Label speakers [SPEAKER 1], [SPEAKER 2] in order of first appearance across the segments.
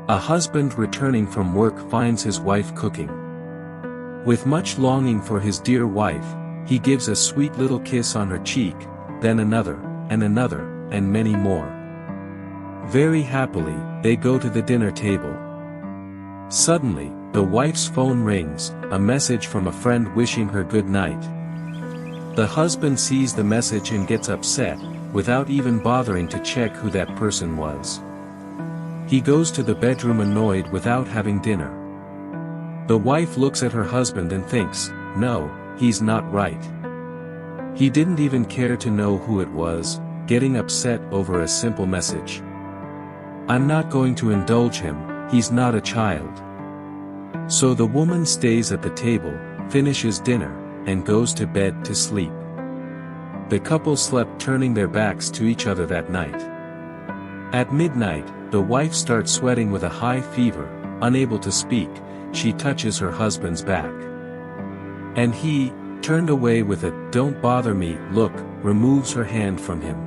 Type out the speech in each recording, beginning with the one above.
[SPEAKER 1] A husband returning from work finds his wife cooking. With much longing for his dear wife, he gives a sweet little kiss on her cheek, then another, and many more. Very happily, they go to the dinner table. Suddenly, the wife's phone rings, a message from a friend wishing her good night. The husband sees the message and gets upset, without even bothering to check who that person was. He goes to the bedroom annoyed without having dinner. The wife looks at her husband and thinks, no, he's not right. He didn't even care to know who it was, getting upset over a simple message. I'm not going to indulge him, he's not a child. So the woman stays at the table, finishes dinner, and goes to bed to sleep. The couple slept turning their backs to each other that night. At midnight, the wife starts sweating with a high fever, unable to speak. She touches her husband's back. And he, turned away with a "don't bother me" look, removes her hand from him.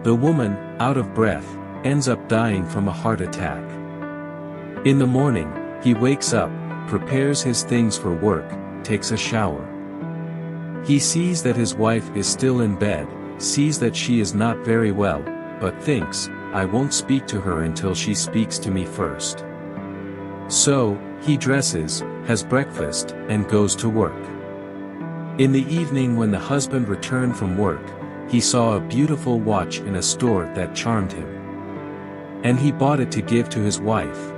[SPEAKER 1] The woman, out of breath, ends up dying from a heart attack. In the morning, he wakes up, prepares his things for work, takes a shower. He sees that his wife is still in bed, sees that she is not very well, but thinks, I won't speak to her until she speaks to me first. So, he dresses, has breakfast, and goes to work. In the evening when the husband returned from work, he saw a beautiful watch in a store that charmed him. And he bought it to give to his wife.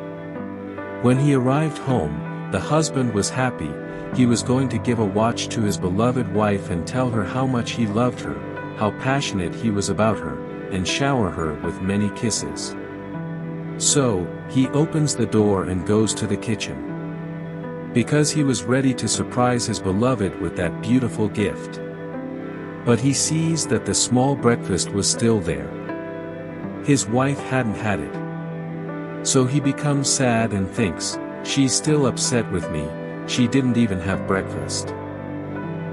[SPEAKER 1] When he arrived home, the husband was happy. He was going to give a watch to his beloved wife and tell her how much he loved her, how passionate he was about her, and shower her with many kisses. So, he opens the door and goes to the kitchen. Because he was ready to surprise his beloved with that beautiful gift. But he sees that the small breakfast was still there. His wife hadn't had it. So he becomes sad and thinks, she's still upset with me, she didn't even have breakfast.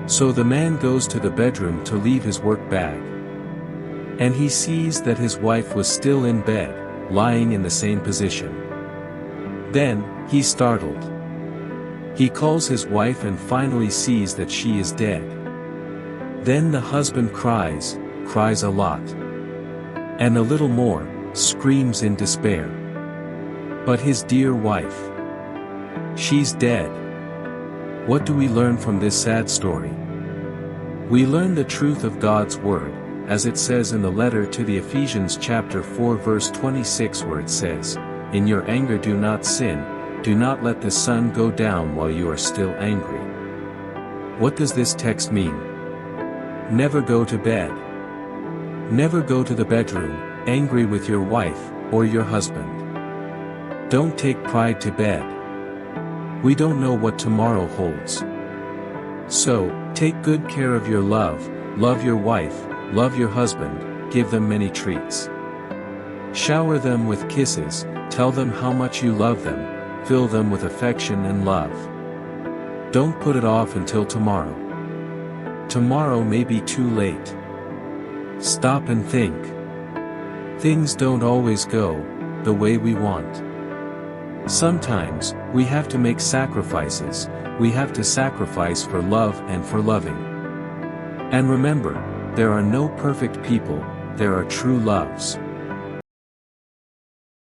[SPEAKER 1] So the man goes to the bedroom to leave his work bag. And he sees that his wife was still in bed, lying in the same position. Then, he's startled. He calls his wife and finally sees that she is dead. Then the husband cries a lot. And a little more, screams in despair. But his dear wife, she's dead. What do we learn from this sad story? We learn the truth of God's word, as it says in the letter to the Ephesians chapter 4 verse 26 where it says, in your anger do not sin, do not let the sun go down while you are still angry. What does this text mean? Never go to bed. Never go to the bedroom, angry with your wife, or your husband. Don't take pride to bed. We don't know what tomorrow holds. So, take good care of your love your wife, love your husband, give them many treats. Shower them with kisses, tell them how much you love them, fill them with affection and love. Don't put it off until tomorrow. Tomorrow may be too late. Stop and think. Things don't always go the way we want. Sometimes, we have to make sacrifices, we have to sacrifice for love and for loving. And remember, there are no perfect people, there are true loves.